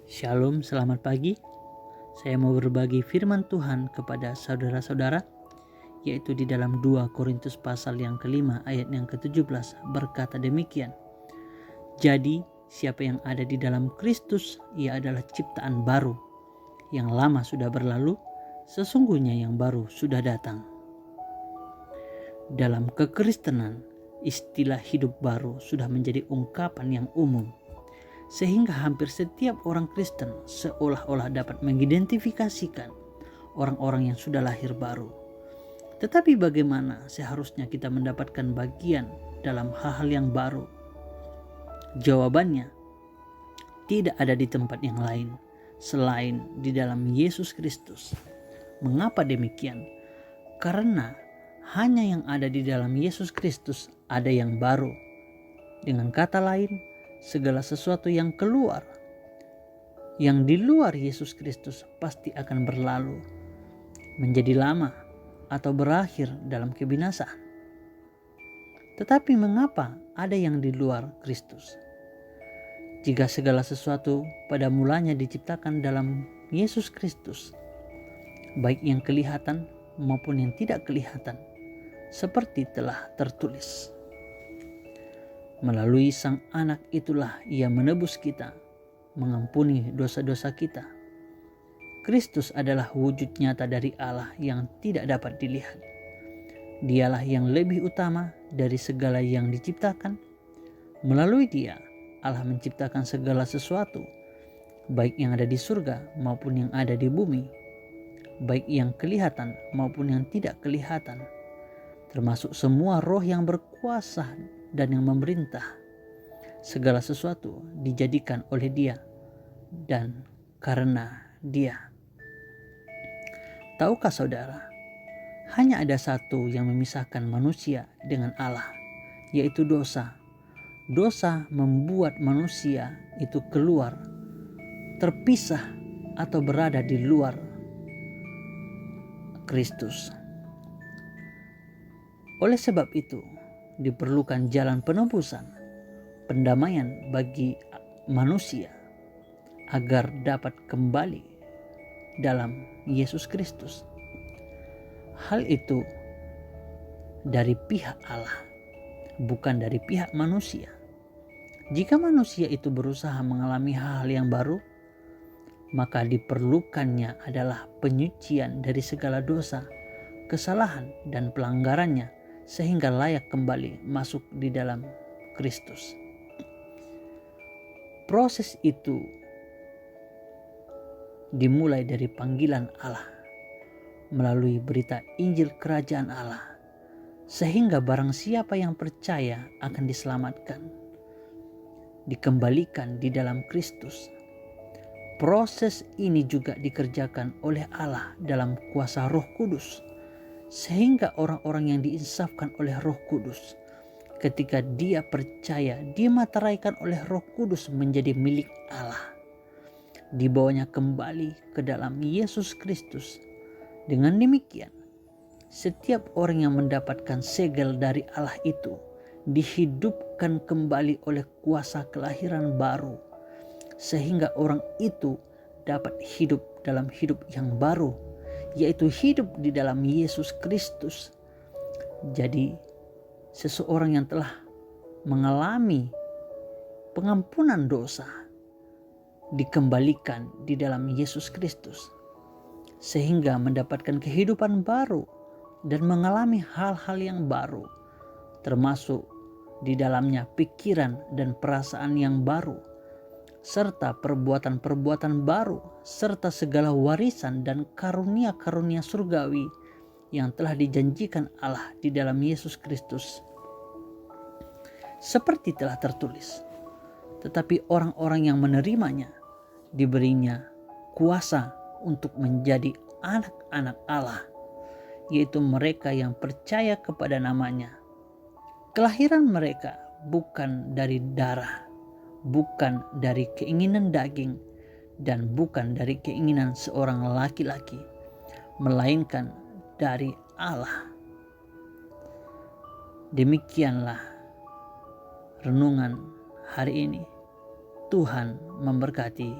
Shalom, selamat pagi. Saya mau berbagi firman Tuhan kepada saudara-saudara, yaitu di dalam 2 Korintus pasal yang kelima ayat yang ke-17 berkata demikian. Jadi siapa yang ada di dalam Kristus, ia adalah ciptaan baru. Yang lama sudah berlalu, sesungguhnya yang baru sudah datang. Dalam kekristenan, istilah hidup baru sudah menjadi ungkapan yang umum, sehingga hampir setiap orang Kristen seolah-olah dapat mengidentifikasikan orang-orang yang sudah lahir baru. Tetapi bagaimana seharusnya kita mendapatkan bagian dalam hal-hal yang baru? Jawabannya, tidak ada di tempat yang lain selain di dalam Yesus Kristus. Mengapa demikian? Karena hanya yang ada di dalam Yesus Kristus ada yang baru. Dengan kata lain, segala sesuatu yang keluar, yang di luar Yesus Kristus pasti akan berlalu, menjadi lama atau berakhir dalam kebinasaan. Tetapi mengapa ada yang di luar Kristus? Jika segala sesuatu pada mulanya diciptakan dalam Yesus Kristus, baik yang kelihatan maupun yang tidak kelihatan, seperti telah tertulis. Melalui Sang Anak itulah Ia menebus kita, mengampuni dosa-dosa kita. Kristus adalah wujud nyata dari Allah yang tidak dapat dilihat. Dialah yang lebih utama dari segala yang diciptakan. Melalui Dia, Allah menciptakan segala sesuatu, baik yang ada di surga maupun yang ada di bumi, baik yang kelihatan maupun yang tidak kelihatan, termasuk semua roh yang berkuasa dan yang memerintah. Segala sesuatu dijadikan oleh Dia dan karena Dia. Tahukah saudara, hanya ada satu yang memisahkan manusia dengan Allah, yaitu dosa. Dosa membuat manusia itu keluar, terpisah atau berada di luar Kristus. Oleh sebab itu, diperlukan jalan penebusan, pendamaian bagi manusia agar dapat kembali dalam Yesus Kristus. Hal itu dari pihak Allah, bukan dari pihak manusia. Jika manusia itu berusaha mengalami hal-hal yang baru, maka diperlukannya adalah penyucian dari segala dosa, kesalahan, dan pelanggarannya, sehingga layak kembali masuk di dalam Kristus. Proses itu dimulai dari panggilan Allah melalui berita Injil Kerajaan Allah, sehingga barang siapa yang percaya akan diselamatkan, dikembalikan di dalam Kristus. Proses ini juga dikerjakan oleh Allah dalam kuasa Roh Kudus, sehingga orang-orang yang diinsafkan oleh Roh Kudus, ketika dia percaya, dimateraikan oleh Roh Kudus menjadi milik Allah. Dibawanya kembali ke dalam Yesus Kristus. Dengan demikian, setiap orang yang mendapatkan segel dari Allah itu dihidupkan kembali oleh kuasa kelahiran baru, sehingga orang itu dapat hidup dalam hidup yang baru, yaitu hidup di dalam Yesus Kristus. Jadi seseorang yang telah mengalami pengampunan dosa dikembalikan di dalam Yesus Kristus, sehingga mendapatkan kehidupan baru dan mengalami hal-hal yang baru, termasuk di dalamnya pikiran dan perasaan yang baru, serta perbuatan-perbuatan baru, serta segala warisan dan karunia-karunia surgawi yang telah dijanjikan Allah di dalam Yesus Kristus. Seperti telah tertulis, tetapi orang-orang yang menerimanya diberinya kuasa untuk menjadi anak-anak Allah, yaitu mereka yang percaya kepada namanya. Kelahiran mereka bukan dari darah, bukan dari keinginan daging, dan bukan dari keinginan seorang laki-laki, melainkan dari Allah. Demikianlah renungan hari ini. Tuhan memberkati.